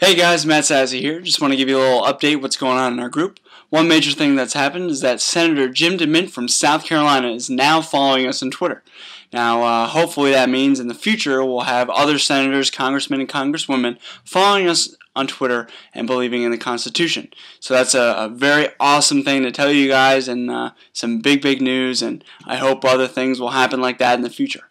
Hey guys, Matt Sazzy here. Just want to give you a little update what's going on in our group. One major thing that's happened is that Senator Jim DeMint from South Carolina is now following us on Twitter. Now, hopefully that means in the future we'll have other senators, congressmen, and congresswomen following us on Twitter and believing in the Constitution. So that's a very awesome thing to tell you guys, and some big news, and I hope other things will happen like that in the future.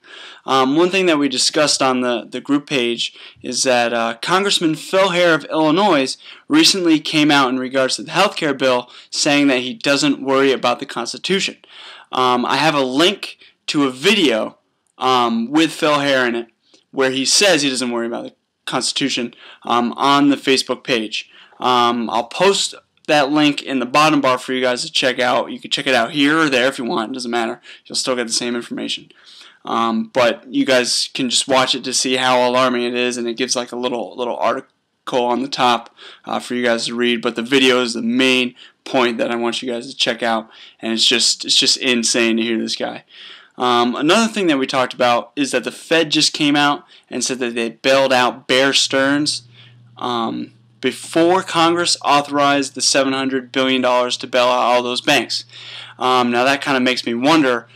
One thing that we discussed on the group page is that Congressman Phil Hare of Illinois recently came out in regards to the health care bill saying that he doesn't worry about the Constitution. I have a link to a video with Phil Hare in it where he says he doesn't worry about the Constitution on the Facebook page. I'll post that link in the bottom bar for you guys to check out. You can check it out here or there if you want. It doesn't matter. You'll still get the same information. But you guys can just watch it to see how alarming it is, and it gives like a little article on the top for you guys to read. But the video is the main point that I want you guys to check out, and it's just insane to hear this guy. Another thing that we talked about is that the Fed just came out and said that they bailed out Bear Stearns before Congress authorized the $700 billion to bail out all those banks. Now that kind of makes me wonder,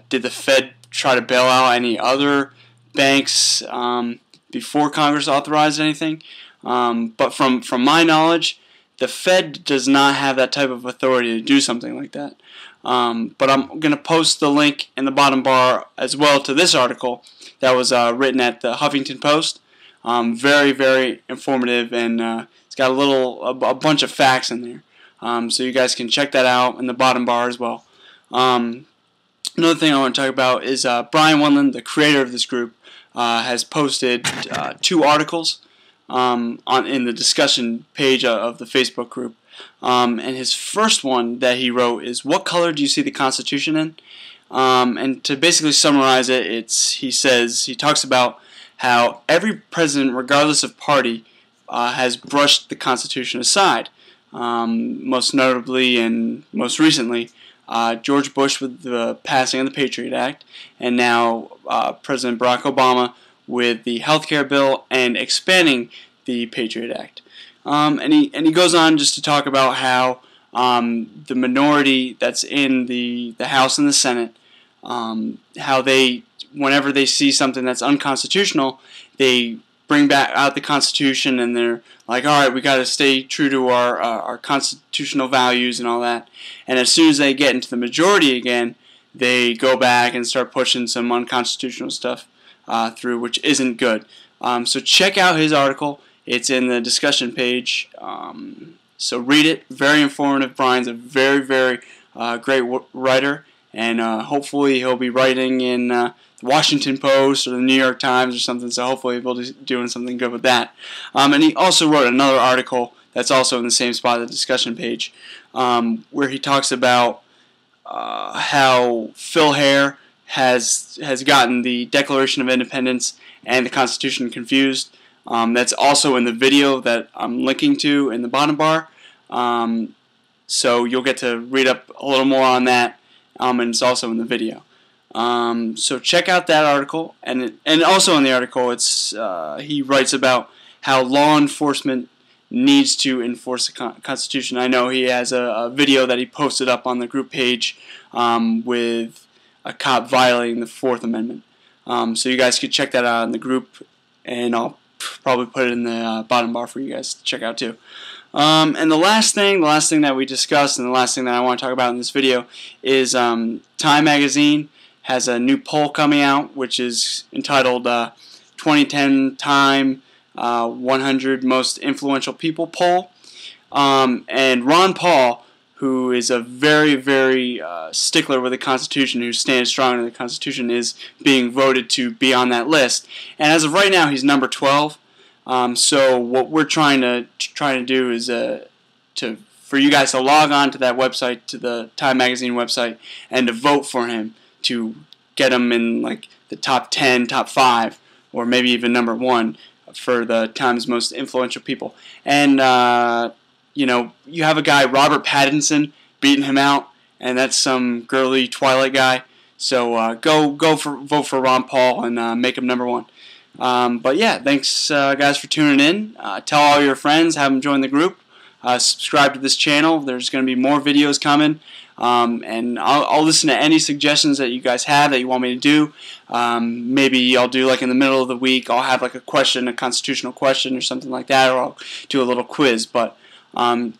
did the Fed try to bail out any other banks before Congress authorized anything? But from my knowledge, the Fed does not have that type of authority to do something like that. But I'm going to post the link in the bottom bar as well to this article that was written at the Huffington Post. Very informative, and it's got a bunch of facts in there. So you guys can check that out in the bottom bar as well. Another thing I want to talk about is Brian Wendland, the creator of this group, has posted 2 articles in the discussion page of the Facebook group. And his first one that he wrote is, "What color do you see the Constitution in?" And to basically summarize it, he talks about how every president, regardless of party, has brushed the Constitution aside. Most notably and most recently, George Bush with the passing of the Patriot Act, and now President Barack Obama with the health care bill and expanding the Patriot Act. And he goes on just to talk about how the minority that's in the House and the Senate, how whenever they see something that's unconstitutional, they bring back out the Constitution, and they're like, all right, we got to stay true to our constitutional values and all that. And as soon as they get into the majority again, they go back and start pushing some unconstitutional stuff through, which isn't good. So check out his article. It's in the discussion page. So read it. Very informative. Brian's a very great writer, and hopefully he'll be writing in the Washington Post or the New York Times or something, so hopefully he'll be doing something good with that. And he also wrote another article that's also in the same spot, the discussion page, where he talks about how Phil Hare has gotten the Declaration of Independence and the Constitution confused. That's also in the video that I'm linking to in the bottom bar. So you'll get to read up a little more on that, and it's also in the video. So check out that article, and also in the article, he writes about how law enforcement needs to enforce the Constitution. I know he has a video that he posted up on the group page with a cop violating the 4th Amendment. So you guys could check that out in the group, and I'll probably put it in the bottom bar for you guys to check out too. And the last thing that we discussed, and the last thing that I want to talk about in this video is Time Magazine has a new poll coming out, which is entitled 2010 Time 100 Most Influential People Poll. And Ron Paul, who is a very stickler with the Constitution, who stands strong in the Constitution, is being voted to be on that list. And as of right now, he's number 12. So what we're trying to do is for you guys to log on to that website, to the Time Magazine website, and to vote for him to get him in like the top 10, top 5, or maybe even number 1 for the Time's most influential people. And you have a guy, Robert Pattinson, beating him out, and that's some girly Twilight guy. So vote for Ron Paul and make him number 1. But yeah, thanks guys for tuning in. Tell all your friends, have them join the group. Subscribe to this channel. There's going to be more videos coming. And I'll listen to any suggestions that you guys have that you want me to do. Maybe I'll do like in the middle of the week, I'll have like a question, a constitutional question or something like that, or I'll do a little quiz. But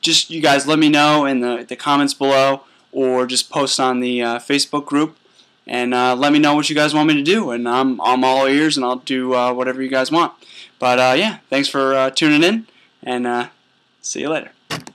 just you guys let me know in the comments below, or just post on the Facebook group, and let me know what you guys want me to do. And I'm all ears, and I'll do whatever you guys want. But yeah, thanks for tuning in, and see you later.